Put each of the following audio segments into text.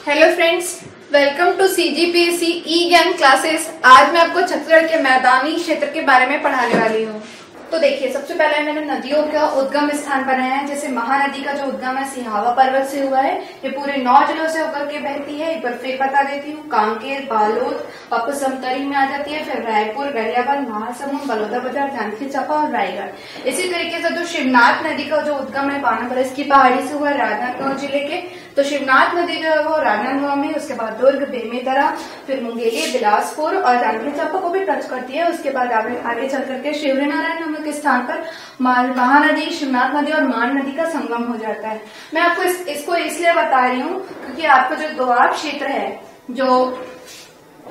Hello friends, welcome to CGPSC e Gyan classes. आज मैं आपको छत्तीसगढ़ के मैदानी क्षेत्र के बारे में पढ़ाने वाली हूँ। तो देखिए, सबसे पहले मैंने नदियों का उद्गम स्थान बनाया है। जैसे महानदी का जो उद्गम है सिहावा पर्वत से हुआ है। ये पूरे 9 जिलों से होकर के बहती है। एक बार फिर बता देती हूँ, कांकेर, बालोद, वापस समतरी में आ जाती है, फिर रायपुर, गरियाबंद, महासमुंद, बलौदाबाजार, जांजगीर चांपा और रायगढ़। इसी तरीके से जो शिवनाथ नदी का जो उद्गम है बानाबरस की पहाड़ी से हुआ है, राजनांदगांव जिले के। तो शिवनाथ नदी जो है वो राजनांदगांव में, उसके बाद दुर्ग, बेमेतरा, फिर मुंगेली, बिलासपुर और जांजगीर चांपा को भी टच करती है। उसके बाद आगे चल करके शिवरीनारायण नामक के स्थान पर महानदी, शिवनाथ नदी और मान नदी का संगम हो जाता है। मैं आपको इसको इसलिए बता रही हूँ क्योंकि आपका जो दोआब क्षेत्र है, जो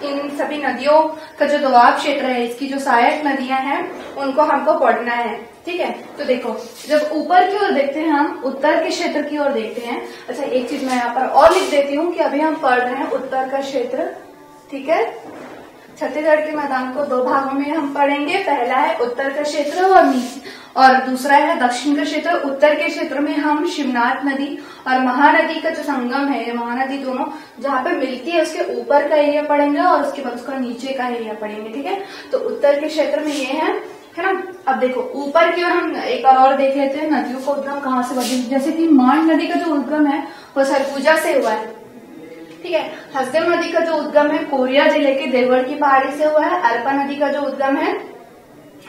इन सभी नदियों का जो दोआब क्षेत्र है, इसकी जो सहायक नदियां हैं उनको हमको पढ़ना है। ठीक है, तो देखो, जब ऊपर की ओर देखते हैं हम, उत्तर के क्षेत्र की ओर देखते हैं। अच्छा, एक चीज मैं यहाँ पर और लिख देती हूँ कि अभी हम पढ़ रहे हैं उत्तर का क्षेत्र। ठीक है, छत्तीसगढ़ के मैदान को 2 भागों में हम पढ़ेंगे। पहला है उत्तर का क्षेत्र और दूसरा है दक्षिण का क्षेत्र। उत्तर के क्षेत्र में हम शिवनाथ नदी और महानदी का जो संगम है, महानदी दोनों जहाँ पे मिलती है उसके ऊपर का एरिया पढ़ेंगे और उसके बाद उसका नीचे का एरिया पढ़ेंगे। ठीक है, तो उत्तर के क्षेत्र में ये है ना। अब देखो, ऊपर की ओर हम एक और देख लेते हैं नदियों का उद्गम कहाँ से हुआ। जैसे कि मान नदी का जो उद्गम है वो सरगुजा से हुआ है। ठीक है, हसदेव नदी का जो उद्गम है कोरिया जिले के देवगढ़ की पहाड़ी से हुआ है। अरपा नदी का जो उद्गम है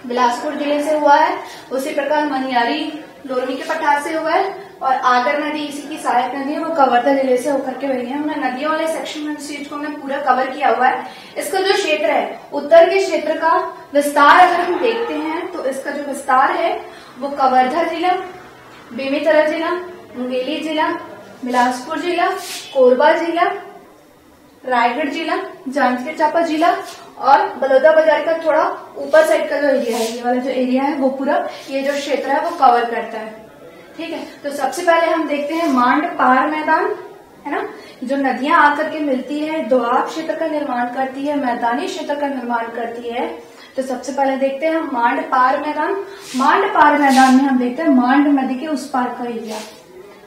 बिलासपुर जिले से हुआ है। उसी प्रकार मनियारी लोरमी के पठार से हुआ है। और आगर नदी इसी की सहायक नदी है, वो कवर्धा जिले से होकर के बही है। हमने नदियों वाले सेक्शन में इस चीज को हमने पूरा कवर किया हुआ है। इसका जो क्षेत्र है, उत्तर के क्षेत्र का विस्तार अगर हम देखते हैं तो इसका जो विस्तार है वो कवर्धा जिला, बेमेतरा जिला, मुंगेली जिला, बिलासपुर जिला, कोरबा जिला, रायगढ़ जिला, जांजगीर चांपा जिला और बलौदाबाजार का थोड़ा ऊपर साइड का जो एरिया है, ये वाला जो एरिया है वो पूरा ये जो क्षेत्र है वो कवर करता है। ठीक है, तो सबसे पहले हम देखते हैं मांड पार मैदान, है ना। जो नदियां आकर के मिलती है, दोआब क्षेत्र का निर्माण करती है, मैदानी क्षेत्र का निर्माण करती है। तो सबसे पहले देखते हैं मांड पार मैदान। मांड पार मैदान में हम देखते हैं मांड नदी के उस पार का एरिया।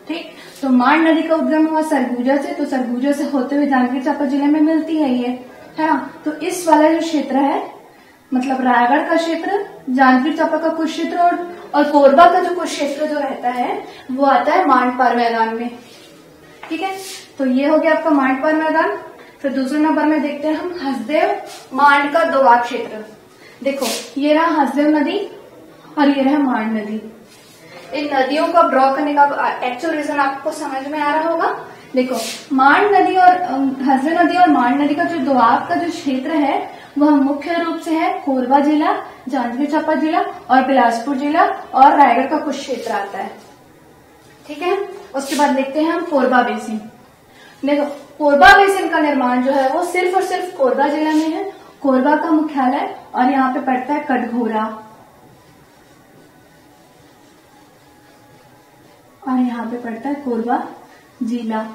ठीक, तो मांड नदी का उद्गम हुआ सरगुजा से, तो सरगुजा से होते हुए जांजगीर चांपा जिले में मिलती है ये, है ना। तो इस वाला जो क्षेत्र है, मतलब रायगढ़ का क्षेत्र, जांजगीर चांपा का कुछ क्षेत्र और कोरबा का जो कुछ क्षेत्र जो रहता है वो आता है मांड पार मैदान में। ठीक है, तो ये हो गया आपका मांड पार मैदान। फिर दूसरे नंबर में देखते हैं हम हसदेव मांड का दोआब क्षेत्र। देखो, ये रहा हसदेव नदी और ये रहा मांड नदी। इन नदियों को ड्रॉ करने का एक्चुअल रीजन आपको समझ में आ रहा होगा। देखो, मांड नदी और हसदेव नदी और मांड नदी का जो दोआब का जो क्षेत्र है वह मुख्य रूप से है कोरबा जिला, जांजगीर चांपा जिला और बिलासपुर जिला और रायगढ़ का कुछ क्षेत्र आता है। ठीक है, उसके बाद देखते हैं हम कोरबा बेसिन। देखो, कोरबा बेसिन का निर्माण जो है वो सिर्फ और सिर्फ कोरबा जिला में है। कोरबा का मुख्यालय और यहाँ पे पड़ता है कटघोरा और यहाँ पे पड़ता है कोरबा जिला।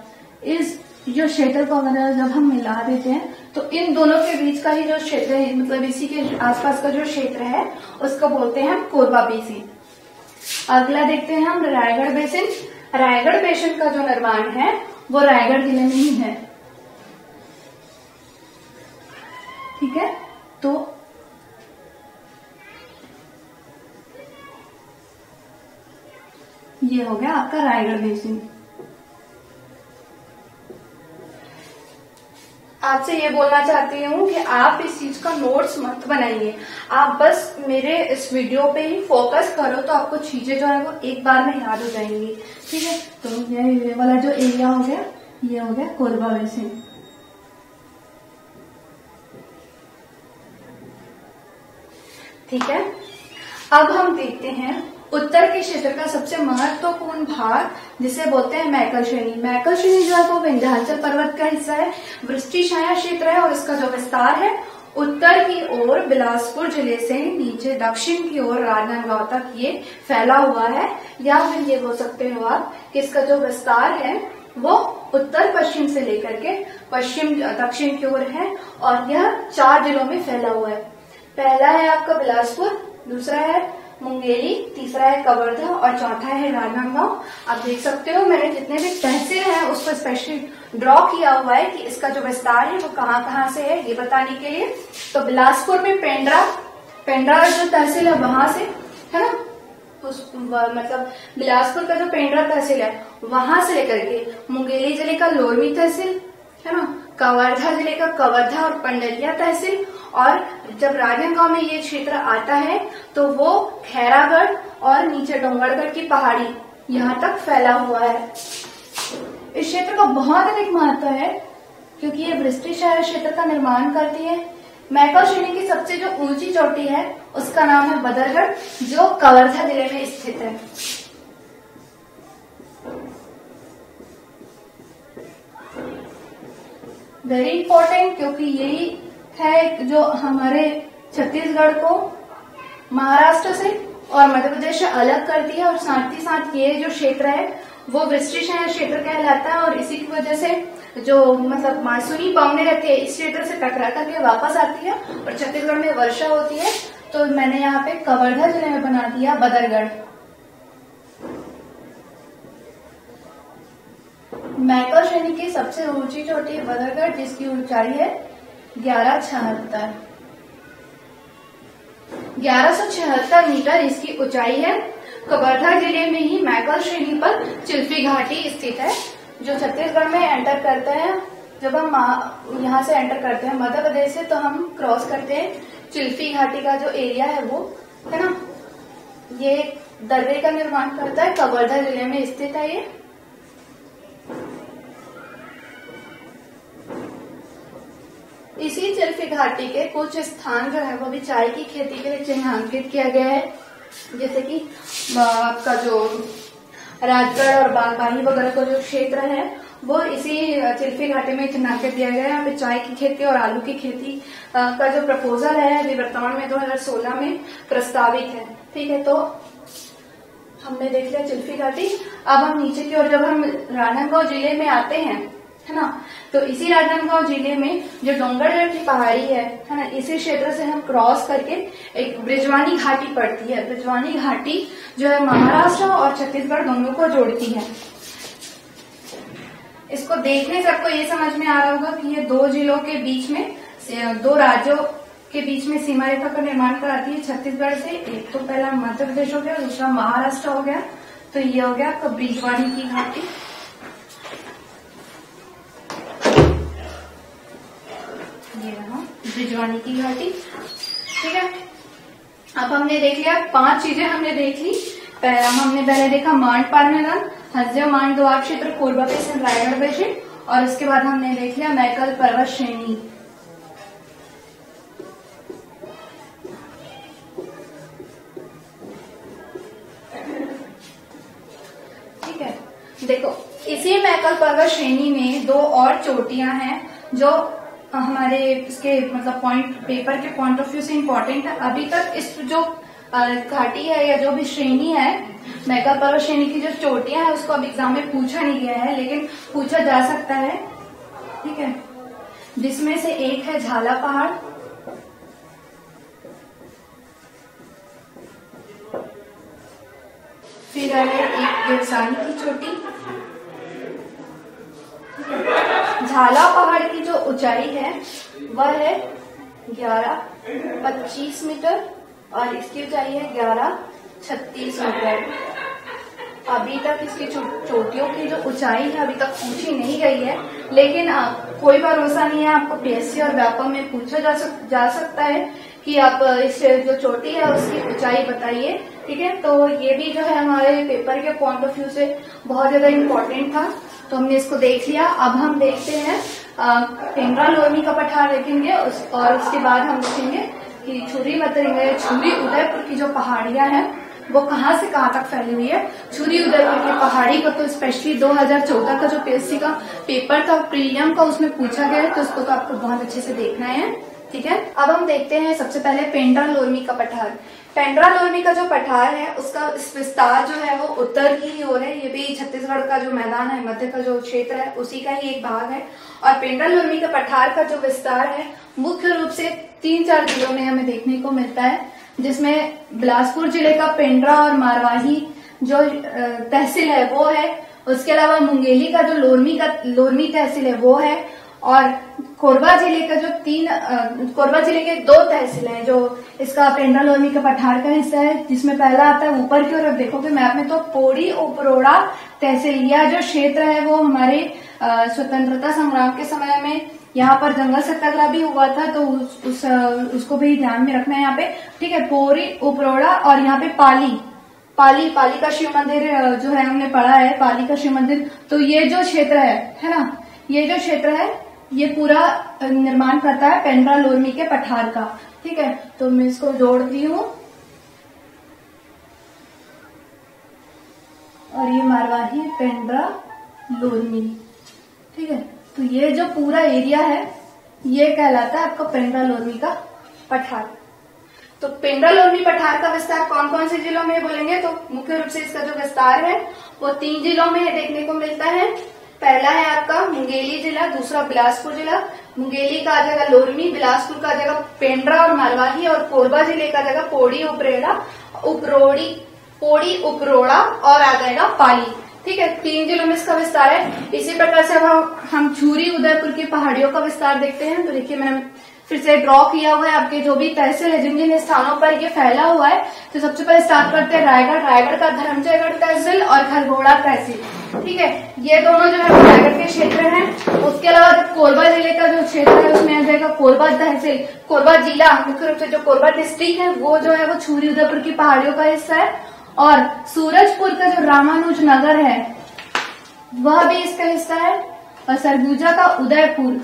इस जो क्षेत्र को अगर जब हम मिला देते हैं तो इन दोनों के बीच का ही जो क्षेत्र है, मतलब इसी के आसपास का जो क्षेत्र है उसको बोलते हैं हम कोरबा बेसिन। अगला देखते हैं हम रायगढ़ बेसिन। रायगढ़ बेसिन का जो निर्माण है वो रायगढ़ जिले में ही है। ठीक है, तो ये हो गया आपका रायगढ़ बेसिन। आपसे ये बोलना चाहती हूँ कि आप इस चीज का नोट्स मत बनाइए, आप बस मेरे इस वीडियो पे ही फोकस करो तो आपको चीजें जो है वो एक बार में याद हो जाएंगी। ठीक है, तो ये वाला जो एरिया हो गया ये हो गया कोरबा बेसिन। ठीक है, अब हम देखते हैं उत्तर के क्षेत्र का सबसे महत्वपूर्ण भाग जिसे बोलते हैं मैकल श्रेणी। मैकल श्रेणी जो है वो विंध्याचल पर्वत का हिस्सा है, वृष्टि छाया क्षेत्र है और इसका जो विस्तार है उत्तर की ओर बिलासपुर जिले से नीचे दक्षिण की ओर राजनांदगांव तक ये फैला हुआ है। या फिर ये बोल सकते हो आप कि इसका जो विस्तार है वो उत्तर पश्चिम से लेकर के पश्चिम दक्षिण की ओर है और यह 4 जिलों में फैला हुआ है। पहला है आपका बिलासपुर, दूसरा है मुंगेली, तीसरा है कवर्धा और चौथा है राजनांदगांव। आप देख सकते हो मैंने जितने भी तहसील हैं उसको स्पेशली ड्रॉ किया हुआ है कि इसका जो विस्तार है वो कहाँ कहाँ से है, ये बताने के लिए। तो बिलासपुर में पेंड्रा जो तहसील है वहां से, है ना, मतलब बिलासपुर का जो पेंड्रा तहसील है वहां से लेकर के मुंगेली जिले का लोरमी तहसील, है ना, कवर्धा जिले का कवर्धा और पंडरिया तहसील, और जब राजनांदगांव में ये क्षेत्र आता है तो वो खैरागढ़ और नीचे डोंगरगढ़ की पहाड़ी यहाँ तक फैला हुआ है। इस क्षेत्र का बहुत अधिक महत्व है क्योंकि ये वृष्टि शहर क्षेत्र का निर्माण करती है। मैकल श्रेणी की सबसे जो ऊंची चोटी है उसका नाम है बदरगढ़, जो कवर्धा जिले में स्थित है। वेरी इंपॉर्टेंट, क्योंकि यही है जो हमारे छत्तीसगढ़ को महाराष्ट्र से और मध्य प्रदेश से अलग करती है, और साथ ही साथ ये जो क्षेत्र है वो वृष्टि शहर क्षेत्र कहलाता है, और इसी की वजह से जो मतलब मानसूनी पवनें रहती है इस क्षेत्र से टकरा करके वापस आती है और छत्तीसगढ़ में वर्षा होती है। तो मैंने यहाँ पे कवर्धा जिले में बना दिया बदरगढ़। मैकल श्रेणी की सबसे ऊंची चोटी है बदरगढ़, जिसकी ऊंचाई है 1176 मीटर इसकी ऊंचाई है। कवर्धा जिले में ही मैकल श्रेणी पर चिल्फी घाटी स्थित है, जो छत्तीसगढ़ में एंटर करते हैं। जब हम यहाँ से एंटर करते हैं मध्य प्रदेश से, तो हम क्रॉस करते हैं चिल्फी घाटी का जो एरिया है वो, है ना, ये दर्रे का निर्माण करता है, कवर्धा जिले में स्थित है ये। इसी चिल्फी घाटी के कुछ स्थान जो है वो भी चाय की खेती के लिए चिन्हांकित किया गया है, जैसे कि आपका जो राजगढ़ और बागबानी वगैरह का जो क्षेत्र है वो इसी चिल्फी घाटी में चिन्हांकित किया गया है। यहाँ पे चाय की खेती और आलू की खेती का जो प्रपोजल है अभी वर्तमान में 2016 में प्रस्तावित है। ठीक है, तो हमने देख लिया चिल्फी घाटी। अब हम नीचे की ओर जब हम राजनांदगांव जिले में आते हैं, है ना, तो इसी राजनांदगांव जिले में जो डोंगरगढ़ की पहाड़ी है ना, इसी क्षेत्र से हम क्रॉस करके एक ब्रिजवानी घाटी पड़ती है। ब्रिजवानी घाटी जो है महाराष्ट्र और छत्तीसगढ़ दोनों को जोड़ती है। इसको देखने से आपको ये समझ में आ रहा होगा कि ये दो जिलों के बीच में, दो राज्यों के बीच में सीमा रेखा का निर्माण कराती है छत्तीसगढ़ से। एक तो पहला मध्य प्रदेश हो गया, दूसरा महाराष्ट्र हो गया। तो ये हो गया आपका ब्रिजवानी की घाटी। ये रहा ब्रिजवानी की घाटी। ठीक है, अब हमने देख लिया 5 चीजें हमने देख ली। हमने पहले देखा मांडपार मैदान, हंसदेव मांड दोआब क्षेत्र, कोरबा बेसिन, रायगढ़ बेसिन, और उसके बाद हमने देख लिया मैकल पर्वत श्रेणी। ठीक है, देखो इसी मैकल पर्वत श्रेणी में 2 और चोटियां हैं जो हमारे इसके मतलब पेपर के पॉइंट ऑफ व्यू से इम्पोर्टेंट है। अभी तक इस जो घाटी है या जो भी श्रेणी है मैकल पर्वत श्रेणी की जो चोटियां है उसको अब एग्जाम में पूछा नहीं गया है, लेकिन पूछा जा सकता है। ठीक है, जिसमें से एक है झाला पहाड़, फिर है एक देवसानी की चोटी। झाला पहाड़ की जो ऊंचाई है वह है 1125 मीटर और इसकी ऊंचाई है 1136 मीटर। अभी तक इसकी चोटियों की जो ऊंचाई है अभी तक पूछी नहीं गई है, लेकिन कोई भरोसा नहीं है, आपको पीएससी और व्यापम में पूछा जा सकता है कि आप इस जो चोटी है उसकी ऊंचाई बताइए। ठीक है, तो ये भी जो है हमारे पेपर के पॉइंट ऑफ व्यू से बहुत ज्यादा इम्पोर्टेंट था, तो हमने इसको देख लिया। अब हम देखते हैं पेंड्रा लोरमी का पठार देखेंगे और उसके बाद हम देखेंगे कि छुरी उदयपुर की जो पहाड़ियां हैं वो कहाँ से कहाँ तक फैली हुई है। छुरी उदयपुर की पहाड़ी को तो स्पेशली 2014 का जो पीएससी का पेपर था प्रीलियम का उसमें पूछा गया है, तो उसको तो आपको बहुत अच्छे से देखना है। ठीक है, अब हम देखते हैं सबसे पहले पेंड्रा लोरमी का पठार। पेंड्रा लोरमी का जो पठार है उसका विस्तार जो है वो उत्तर की ओर है। ये भी छत्तीसगढ़ का जो मैदान है, मध्य का जो क्षेत्र है उसी का ही एक भाग है। और पेंड्रा लोरमी का पठार का जो विस्तार है मुख्य रूप से 3-4 जिलों में हमें देखने को मिलता है, जिसमें बिलासपुर जिले का पेंड्रा और मारवाही जो तहसील है वो है, उसके अलावा मुंगेली का जो लोरमी तहसील है वो है, और कोरबा जिले का जो कोरबा जिले के 2 तहसील हैं जो इसका पेंड्रा लोरमी का पठार का हिस्सा है, जिसमें पहला आता है ऊपर की ओर देखोगे मैप में तो पोड़ी उपरोड़ा तहसील। यह जो क्षेत्र है वो हमारे स्वतंत्रता संग्राम के समय में यहाँ पर जंगल सत्याग्रह भी हुआ था, तो उसको भी ध्यान में रखना है यहाँ पे, ठीक है। पोड़ी उपरोड़ा, और यहाँ पे पाली का शिव मंदिर जो है हमने पढ़ा है, पाली का शिव मंदिर। तो ये जो क्षेत्र है ना, ये जो क्षेत्र है ये पूरा निर्माण करता है पेंड्रा लोरमी के पठार का, ठीक है। तो मैं इसको जोड़ती हूँ, और ये मारवाही पेंड्रा लोरमी, ठीक है। तो ये जो पूरा एरिया है ये कहलाता है आपका पेंड्रा लोरमी का पठार। तो पेंड्रा लोरमी पठार का विस्तार कौन कौन से जिलों में बोलेंगे तो मुख्य रूप से इसका जो विस्तार है वो 3 जिलों में देखने को मिलता है। पहला है आपका मुंगेली जिला, दूसरा बिलासपुर जिला। मुंगेली का आ जाएगा लोरमी, बिलासपुर का आ जाएगा पेंड्रा और मारवाही, और कोरबा जिले का आ जाएगा पोड़ी उपरोड़ा और आ जाएगा पाली, ठीक है। 3 जिलों में इसका विस्तार है। इसी प्रकार से अब हम झूरी उदयपुर की पहाड़ियों का विस्तार देखते हैं। तो देखिए मैंने फिर से ड्रॉ किया हुआ है आपके जो भी तहसील है जिन जिन स्थानों पर ये फैला हुआ है। तो सबसे पहले स्टार्ट करते हैं रायगढ़ का धर्मजयगढ़ तहसील और खरगोड़ा तहसील, ठीक है। ये दोनों जो है रायगढ़ के क्षेत्र हैं। उसके अलावा कोरबा जिले का जो क्षेत्र है उसमें आ जाएगा कोरबा तहसील। कोरबा जिला मुख्य रूप से जो कोरबा डिस्ट्रिक्ट है वो जो है वो झूरी उदयपुर की पहाड़ियों का हिस्सा है, और सूरजपुर का जो रामानुज नगर है वह भी इसका हिस्सा है, और सरगुजा का उदयपुर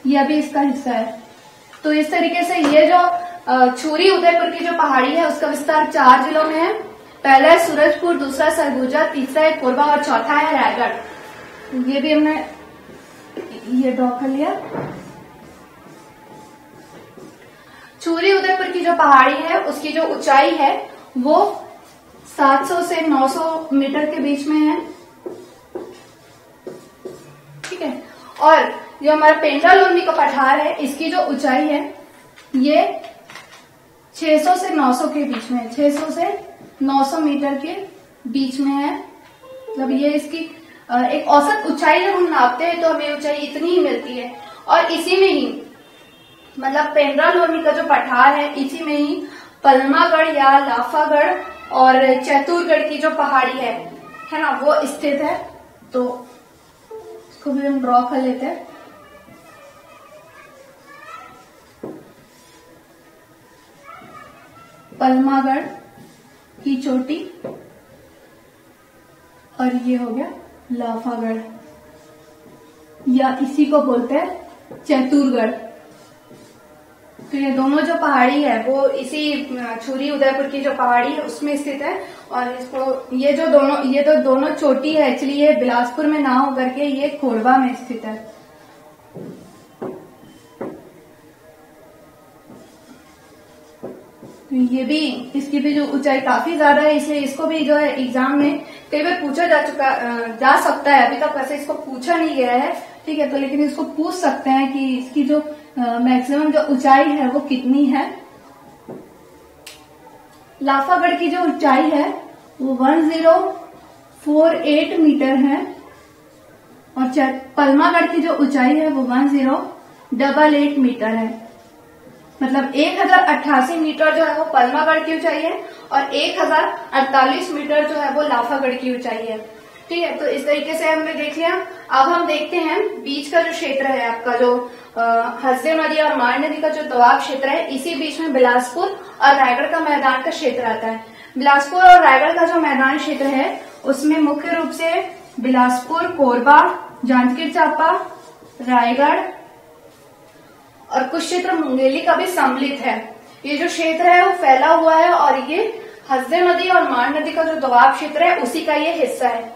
यह भी इसका हिस्सा है। तो इस तरीके से ये जो झूरी उदयपुर की जो पहाड़ी है उसका विस्तार 4 जिलों में है। पहला है सूरजपुर, दूसरा सरगुजा, तीसरा है कोरबा और चौथा है रायगढ़। ये भी हमने ये ड्रॉ कर लिया। झूरी उदयपुर की जो पहाड़ी है उसकी जो ऊंचाई है वो 700 से 900 मीटर के बीच में है, ठीक है। और जो हमारा पेंड्रा लोरमी का पठार है इसकी जो ऊंचाई है ये 600 से 900 के बीच में है, 600 से 900 मीटर के बीच में है। मतलब ये इसकी एक औसत ऊंचाई जब हम नापते हैं तो हमें ऊंचाई इतनी ही मिलती है। और इसी में ही मतलब पेंड्रा लोरमी का जो पठार है इसी में ही पलमागढ़ या लाफागढ़ और चैतुरगढ़ की जो पहाड़ी है ना वो स्थित है। तो इसको भी हम ड्रॉ कर लेते हैं। पलमागढ़ की चोटी, और ये हो गया लाफागढ़, या इसी को बोलते हैं चैतुरगढ़। तो ये दोनों जो पहाड़ी है वो इसी झूरी उदयपुर की जो पहाड़ी है उसमें स्थित है। और इसको ये तो दोनों चोटी है, एक्चुअली ये बिलासपुर में ना होकर के ये कोरबा में स्थित है। तो ये भी इसकी भी जो ऊंचाई काफी ज्यादा है, इसलिए इसको भी जो है एग्जाम में कई बार पूछा जा सकता है। अभी तक वैसे इसको पूछा नहीं गया है, ठीक है। तो लेकिन इसको पूछ सकते हैं कि इसकी जो मैक्सिमम जो ऊंचाई है वो कितनी है। लाफागढ़ की जो ऊंचाई है वो 1048 मीटर है, और पलमागढ़ की जो ऊंचाई है वो 1088 मीटर है। मतलब 1088 मीटर जो है वो पलमागढ़ की ऊंचाई है, और 1048 मीटर जो है वो लाफागढ़ की ऊंचाई है, ठीक है। तो इस तरीके से हमने देख लिया। अब हम देखते हैं बीच का जो क्षेत्र है आपका, जो हसदेव नदी और मार नदी का जो दोआब क्षेत्र है, इसी बीच में बिलासपुर और रायगढ़ का मैदान का क्षेत्र आता है। बिलासपुर और रायगढ़ का जो मैदान क्षेत्र है उसमें मुख्य रूप से बिलासपुर, कोरबा, जांजगीर चांपा, रायगढ़ और कुछ क्षेत्र मुंगेली का भी सम्मिलित है। ये जो क्षेत्र है वो फैला हुआ है, और ये हसदेव नदी और मार नदी का जो दोआब क्षेत्र है उसी का ये हिस्सा है।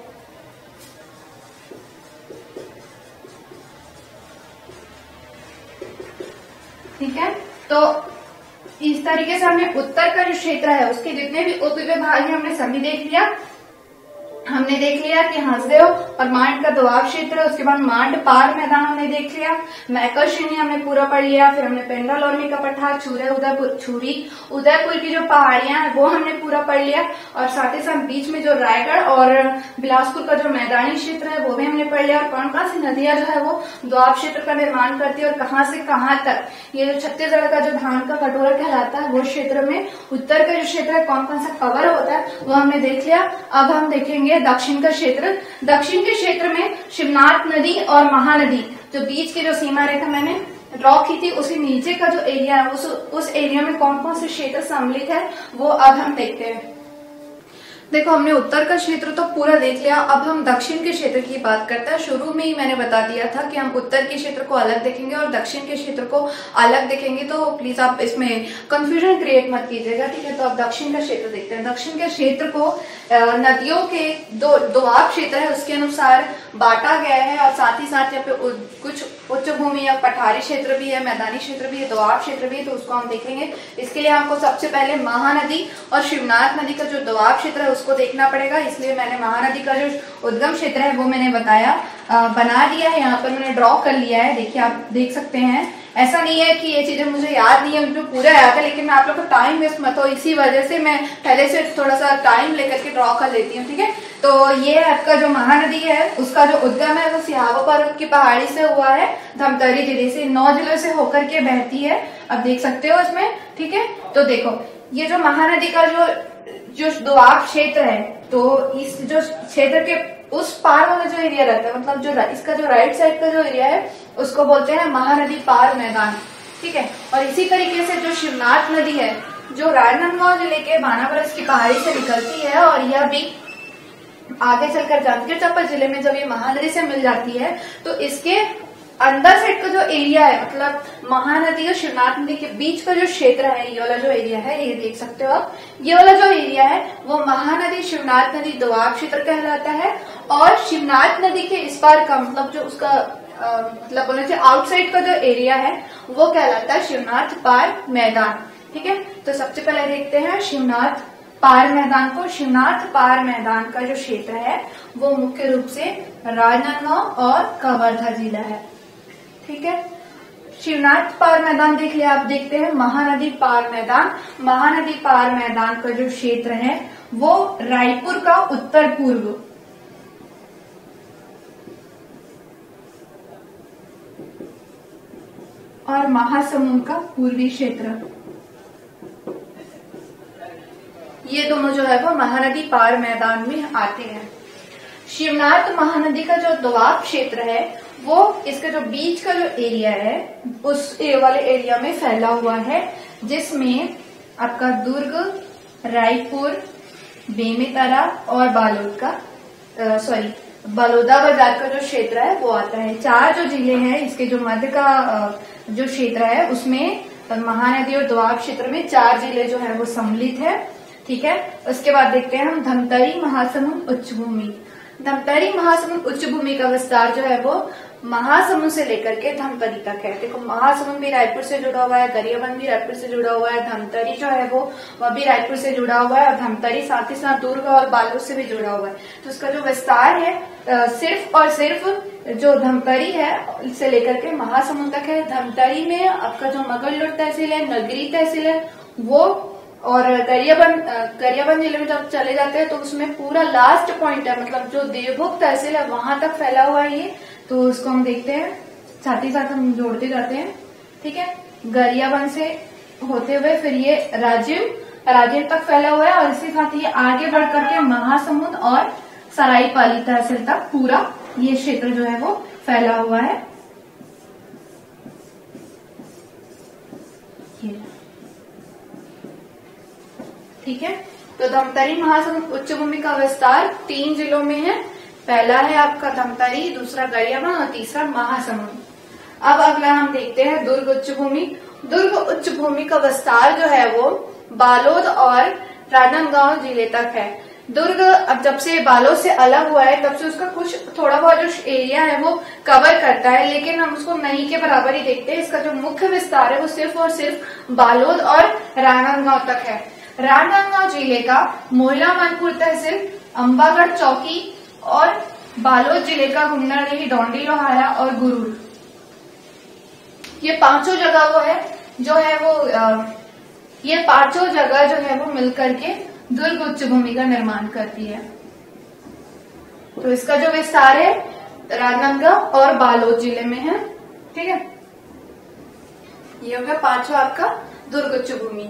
ठीक है, तो इस तरीके से हमने उत्तर का जो क्षेत्र है उसके जितने भी उपविभाग हैं हमने सभी देख लिया। हमने देख लिया कि हसदेव और मांड का दोआब क्षेत्र है। उसके बाद मांड पार मैदान हमने देख लिया, मैकरशिनी हमने पूरा पढ़ लिया, फिर हमने पेंड्रा लोनी का पठार, छुरी उदयपुर की जो पहाड़ियां हैं वो हमने पूरा पढ़ लिया, और साथ ही साथ बीच में जो रायगढ़ और बिलासपुर का जो मैदानी क्षेत्र है वो भी हमने पढ़ लिया, और कौन कौन सी नदियां जो है वो दोआब क्षेत्र का निर्माण करती है और कहाँ से कहाँ तक। ये जो छत्तीसगढ़ का जो धान का कटोरा कहलाता है वो क्षेत्र में उत्तर का जो क्षेत्र है कौन कौन सा कवर होता है वो हमने देख लिया। अब हम देखेंगे दक्षिण का क्षेत्र। दक्षिण के क्षेत्र में शिवनाथ नदी और महानदी जो बीच की जो सीमा रेखा मैंने ड्रॉ की थी, उसी नीचे का जो एरिया है उस एरिया में कौन कौन से क्षेत्र सम्मिलित है वो अब हम देखते हैं। देखो हमने उत्तर का क्षेत्र तो पूरा देख लिया, अब हम दक्षिण के क्षेत्र की बात करते हैं। शुरू में ही मैंने बता दिया था कि हम उत्तर के क्षेत्र को अलग देखेंगे और दक्षिण के क्षेत्र को अलग देखेंगे, तो प्लीज आप इसमें कंफ्यूजन क्रिएट मत कीजिएगा, ठीक है। तो अब दक्षिण का क्षेत्र देखते हैं। दक्षिण के क्षेत्र को नदियों के दोआब क्षेत्र है उसके अनुसार बांटा गया है, और साथ ही साथ यहाँ पे कुछ उच्च भूमि या पठारी क्षेत्र भी है, मैदानी क्षेत्र भी है, दोआब क्षेत्र भी है, तो उसको हम देखेंगे। इसके लिए हमको सबसे पहले महानदी और शिवनाथ नदी का जो दोआब क्षेत्र है उसको देखना पड़ेगा, इसलिए मैंने महानदी का जो उद्गम क्षेत्र है वो मैंने बना दिया है, यहाँ पर मैंने ड्रॉ कर लिया है। देखिए आप देख सकते हैं, ऐसा नहीं है कि ये चीजें मुझे याद नहीं है, मुझे पूरा याद है, लेकिन मैं आप लोग को टाइम वेस्ट मत हो, इसी वजह से मैं पहले से थोड़ा सा टाइम लेकर के ड्रॉ कर लेती हूँ, ठीक है। तो ये आपका जो महानदी है उसका जो उद्गम है वो सिहावा पर्वत की पहाड़ी से हुआ है, धमतरी जिले से 9 जिलों से होकर के बहती है, अब देख सकते हो इसमें, ठीक है। तो देखो ये जो महानदी का जो दोआब क्षेत्र है, तो इस जो क्षेत्र के उस पार वाला जो एरिया रहता है, मतलब जो इसका जो राइट साइड का जो एरिया है उसको बोलते हैं महानदी पार मैदान, ठीक है। और इसी तरीके से जो शिवनाथ नदी है जो राजनांदगांव जिले के बानाबरस की पहाड़ी से निकलती है, और यह भी आगे चलकर जांजगीर चांपा जिले में जब ये महानदी से मिल जाती है तो इसके अंदर साइड का जो एरिया है, मतलब महानदी और शिवनाथ नदी के बीच का जो क्षेत्र है, ये वाला जो एरिया है, ये देख सकते हो आप, ये वाला जो एरिया है वो महानदी शिवनाथ नदी दोआब क्षेत्र कहलाता है। और शिवनाथ नदी के इस पार का मतलब जो उसका मतलब बोलना चाहिए आउटसाइड का जो एरिया है वो कहलाता है शिवनाथ पार मैदान, ठीक है। तो सबसे पहले देखते हैं शिवनाथ पार मैदान को। शिवनाथ पार मैदान का जो क्षेत्र है वो मुख्य रूप से राजनांदगांव और कवर्धा जिला है, ठीक है। शिवनाथ पार मैदान देख लिया, आप देखते हैं महानदी पार मैदान। महानदी पार मैदान का जो क्षेत्र है वो रायपुर का उत्तर पूर्व और महासमुंद का पूर्वी क्षेत्र, ये दोनों जो है वो महानदी पार मैदान में आते हैं। शिवनाथ महानदी का जो दोआब क्षेत्र है वो इसका जो बीच का जो एरिया है उस वाले एरिया में फैला हुआ है, जिसमें आपका दुर्ग, रायपुर, बेमेतरा और बलौदा बाजार का जो क्षेत्र है वो आता है। 4 जो जिले हैं इसके जो मध्य का जो क्षेत्र है उसमें महानदी और दोआब क्षेत्र में 4 जिले जो है वो सम्मिलित है, ठीक है। उसके बाद देखते हैं हम धमतरी महासमुंद उच्च भूमि। धमतरी महासमुंद उच्च भूमि का विस्तार जो है वो महासमुंद से लेकर के धमतरी तक है। देखो महासमुंद भी रायपुर से जुड़ा हुआ है, गरियाबंद भी रायपुर से जुड़ा हुआ है, धमतरी जो है वो वह भी रायपुर से जुड़ा हुआ है, और धमतरी साथ ही साथ दुर्ग और बालोद से भी जुड़ा हुआ है। तो उसका जो विस्तार है सिर्फ और सिर्फ जो धमतरी है से लेकर के महासमुंद तक है। धमतरी में आपका जो मगरलोड तहसील है, नगरी तहसील है वो, और गरियाबंद जिले में जब चले जाते हैं तो उसमें पूरा लास्ट पॉइंट है, मतलब जो देवभोग तहसील है वहां तक फैला हुआ है ये। तो उसको हम देखते हैं, साथ ही साथ हम जोड़ते जाते हैं, ठीक है। गरियाबंद से होते हुए फिर ये राजीव तक फैला हुआ है, और इसके साथ ये आगे बढ़ करके महासमुंद और सरायपाली तहसील तक पूरा ये क्षेत्र जो है वो फैला हुआ है। ठीक है। तो धमतरी महासमुंद उच्च भूमि का विस्तार 3 जिलों में है। पहला है आपका धमतरी, दूसरा गरियाबंद और तीसरा महासमुंद। अब अगला हम देखते हैं दुर्ग उच्च भूमि। दुर्ग उच्च भूमि का विस्तार जो है वो बालोद और राजनांदगांव जिले तक है। दुर्ग अब जब से बालोद से अलग हुआ है तब से उसका कुछ थोड़ा बहुत जो एरिया है वो कवर करता है, लेकिन हम उसको नहीं के बराबर ही देखते हैं। इसका जो मुख्य विस्तार है वो सिर्फ और सिर्फ बालोद और राजनांदगांव तक है। राजनांदगांव जिले का मोहला मनपुर तहसील, अंबागढ़ चौकी और बालोद जिले का गुन्नाडीह, डोंडी लोहारा और गुरूर, ये पांचों जगह वो है जो है वो ये पांचों जगह जो है वो मिलकर के दुर्ग उच्च भूमि का निर्माण करती है। तो इसका जो विस्तार है राजनांदगांव और बालोद जिले में है। ठीक है, ये हो गया पांचवा आपका दुर्ग उच्च भूमि।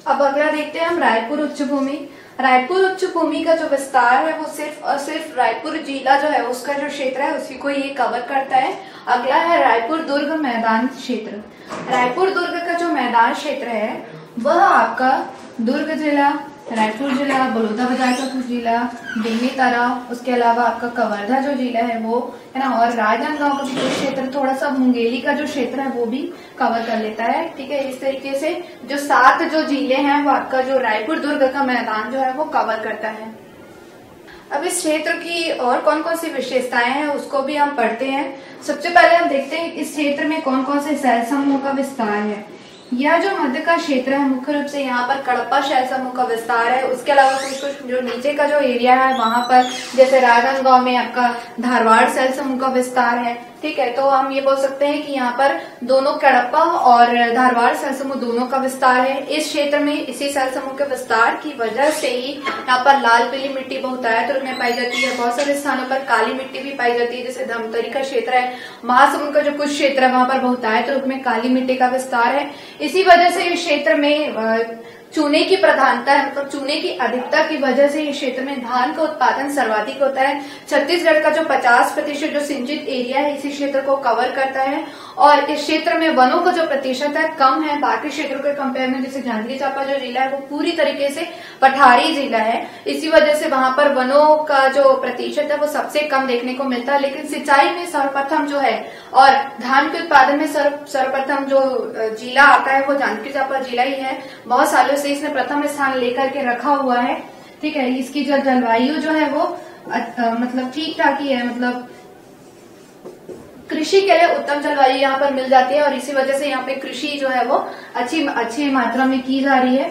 अब अगला देखते हैं हम रायपुर उच्च भूमि। रायपुर उच्च भूमि का जो विस्तार है वो सिर्फ और सिर्फ रायपुर जिला जो है उसका जो क्षेत्र है उसी को ये कवर करता है। अगला है रायपुर दुर्ग मैदान क्षेत्र। रायपुर दुर्ग का जो मैदान क्षेत्र है वह आपका दुर्ग जिला, रायपुर जिला, बलौदाबाजार का कुछ जिला, बेमेतरा, उसके अलावा आपका कवर्धा जो जिला है वो है ना, और राजनांदगांव का भी कुछ क्षेत्र, थोड़ा सा मुंगेली का जो क्षेत्र है वो भी कवर कर लेता है। ठीक है, इस तरीके से जो 7 जो जिले हैं वो आपका जो रायपुर दुर्ग का मैदान जो है वो कवर करता है। अब इस क्षेत्र की और कौन कौन सी विशेषताएं हैं उसको भी हम पढ़ते हैं। सबसे पहले हम देखते हैं इस क्षेत्र में कौन कौन से शैल समूह का विस्तार है। यह जो मध्य का क्षेत्र है मुख्य रूप से यहाँ पर कडप्पा शैल समूह का विस्तार है। उसके अलावा कुछ जो नीचे का जो एरिया है वहां पर जैसे राजनांदगांव में आपका धारवाड़ शैल समूह का विस्तार है। ठीक है, तो हम ये बोल सकते हैं कि यहाँ पर दोनों कडप्पा और धारवाड़ शैल समूह दोनों का विस्तार है। इस क्षेत्र में इसी शैल समूह के विस्तार की वजह से ही यहाँ पर लाल पीली मिट्टी बहुतायत रूप में पाई जाती है। बहुत सारे स्थानों पर काली मिट्टी भी पाई जाती है, जैसे धमतरी का क्षेत्र है, महासमुंद का जो कुछ क्षेत्र है वहां पर बहुतायत रूप में काली मिट्टी का विस्तार है। इसी वजह से इस क्षेत्र में चूने की प्रधानता है, मतलब चूने की अधिकता की वजह से इस क्षेत्र में धान का उत्पादन सर्वाधिक होता है। छत्तीसगढ़ का जो 50% जो सिंचित एरिया है इसी क्षेत्र को कवर करता है, और इस क्षेत्र में वनों का जो प्रतिशत है कम है बाकी क्षेत्रों के कंपेयर में। जैसे जांजगीर चांपा जो जिला है वो पूरी तरीके से पठारी जिला है, इसी वजह से वहां पर वनों का जो प्रतिशत है वो सबसे कम देखने को मिलता है। लेकिन सिंचाई में सर्वप्रथम जो है और धान के उत्पादन में सर्वप्रथम जो जिला आता है वो जांजगीर चांपा जिला ही है। बहुत सालों से इसने प्रथम स्थान लेकर के रखा हुआ है। ठीक है, इसकी जो जलवायु जो है वो मतलब ठीक ठाक ही है, मतलब कृषि के लिए उत्तम जलवायु यहाँ पर मिल जाती है और इसी वजह से यहाँ पे कृषि जो है वो अच्छी मात्रा में की जा रही है।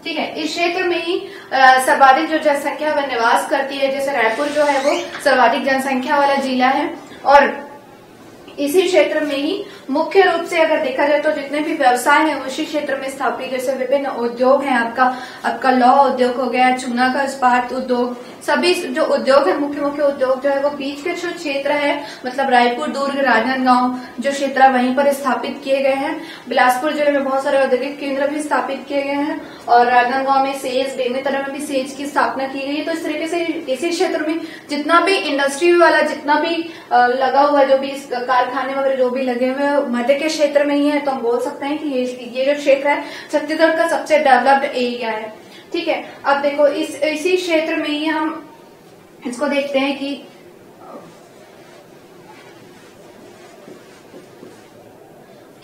ठीक है, इस क्षेत्र में ही सर्वाधिक जो जनसंख्या वह निवास करती है। जैसे रायपुर जो है वो सर्वाधिक जनसंख्या वाला जिला है और इसी क्षेत्र में ही मुख्य रूप से अगर देखा जाए तो जितने भी व्यवसाय हैं उसी क्षेत्र में स्थापित, जैसे विभिन्न उद्योग हैं, आपका लौह उद्योग हो गया, चूना का इस्पात उद्योग, सभी जो उद्योग है मुख्य उद्योग जो है वो बीच के जो क्षेत्र है मतलब रायपुर, दुर्ग, राजनांदगांव जो क्षेत्र है वहीं पर स्थापित किए गए हैं। बिलासपुर जिले में बहुत सारे औद्योगिक केंद्र भी स्थापित किए गए हैं और राजनांदगांव में सेज, बेमेतरा में भी सेज की स्थापना की गई है। तो इस तरीके से इसी क्षेत्र में जितना भी इंडस्ट्री वाला जितना भी लगा हुआ है, जो भी कारखाने वगैरह जो भी लगे हुए मध्य के क्षेत्र में ही है, तो हम बोल सकते हैं कि ये जो क्षेत्र है छत्तीसगढ़ का सबसे डेवलप्ड एरिया है। ठीक है, अब देखो इसी क्षेत्र में ही हम इसको देखते हैं कि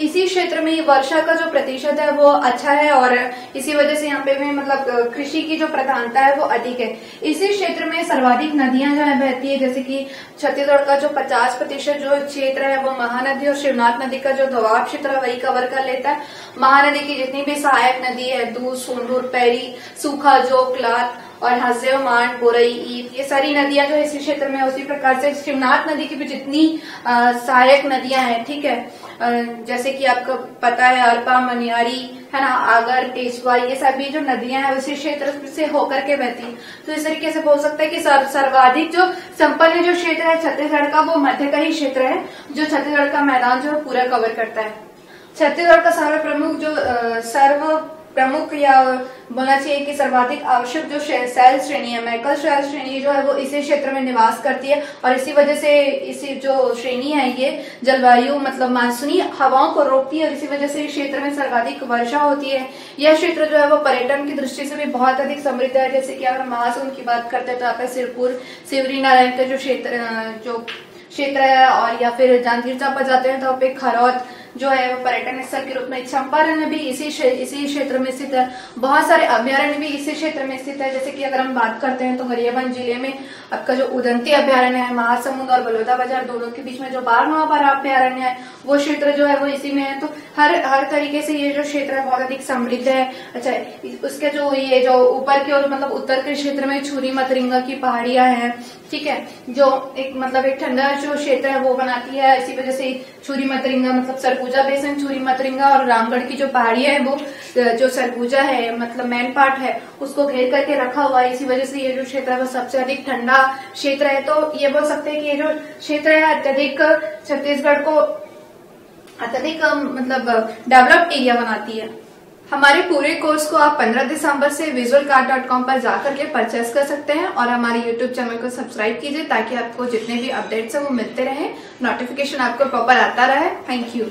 इसी क्षेत्र में वर्षा का जो प्रतिशत है वो अच्छा है और इसी वजह से यहाँ पे भी मतलब कृषि की जो प्रधानता है वो अधिक है। इसी क्षेत्र में सर्वाधिक नदियां जो है बहती है, जैसे कि छत्तीसगढ़ का जो 50% जो क्षेत्र है वो महानदी और शिवनाथ नदी का जो दोआब क्षेत्र है वही कवर कर लेता है। महानदी की जितनी भी सहायक नदी है, दूध, सोंढूर, पैरी, सूखा, जोक, लात और हसेव, मांड, बोरई, ईप, ये सारी नदियां जो इसी क्षेत्र में, उसी प्रकार से शिवनाथ नदी की भी जितनी सहायक नदियां हैं, ठीक है, जैसे कि आपको पता है अरपा, मनियारी है ना, आगर, पेशवा, ये सभी जो नदियां हैं उसी क्षेत्र से होकर के बहती है। तो इस तरीके से बोल सकते हैं कि सर्वाधिक जो संपन्न जो क्षेत्र है छत्तीसगढ़ का वो मध्य का ही क्षेत्र है, जो छत्तीसगढ़ का मैदान जो पूरा कवर करता है। छत्तीसगढ़ का सर्वप्रमुख या बोलना चाहिए कि सर्वाधिक आवश्यक जो शैल श्रेणी है, मैकल शैल श्रेणी जो है वो इसी क्षेत्र में निवास करती है और इसी वजह से इसी जो श्रेणी है ये जलवायु मतलब मानसूनी हवाओं को रोकती है और इसी वजह से इस क्षेत्र में सर्वाधिक वर्षा होती है। यह क्षेत्र जो है वो पर्यटन की दृष्टि से भी बहुत अधिक समृद्ध है। जैसे कि अगर महासमुंद की बात करते हैं तो आपका सिरपुर, शिवरी नारायण का जो क्षेत्र है और या फिर जांजगीर चांपा जाते हैं तो आप खरौद जो है वो पर्यटन स्थल के रूप में। चंपारण भी इसी क्षेत्र में स्थित है। बहुत सारे अभ्यारण्य भी इसी क्षेत्र में स्थित है। जैसे कि अगर हम बात करते हैं तो गरियाबंद जिले में आपका जो उदंती अभ्यारण्य है, महासमुंद और बलौदा बाजार दोनों के बीच में जो बारहवां अभ्यारण्य है, वो क्षेत्र जो है वो इसी में है। तो हर तरीके से ये जो क्षेत्र है बहुत अधिक समृद्ध है। अच्छा, उसके जो ये जो ऊपर की ओर मतलब उत्तर के क्षेत्र में छुरी मतरिंगा की पहाड़ियां हैं, ठीक है, जो एक मतलब एक ठंडा जो क्षेत्र है वो बनाती है। इसी वजह से छुरी मतरिंगा मतलब सरगुजा बेसिन, छुरी मतरिंगा और रामगढ़ की जो पहाड़ियां है वो जो सरगुजा है मतलब मेन पार्ट है उसको घेर करके रखा हुआ है। इसी वजह से ये जो क्षेत्र है वो सबसे अधिक ठंडा क्षेत्र है। तो ये बोल सकते हैं कि ये जो क्षेत्र है अत्यधिक छत्तीसगढ़ को अत्यधिक मतलब डेवलप्ड एरिया बनाती है। हमारे पूरे कोर्स को आप 15 दिसंबर से visualcard.com पर जाकर के परचेस कर सकते हैं और हमारे YouTube चैनल को सब्सक्राइब कीजिए ताकि आपको जितने भी अपडेट्स हैं वो मिलते रहे, नोटिफिकेशन आपको प्रॉपर आता रहे। Thank you.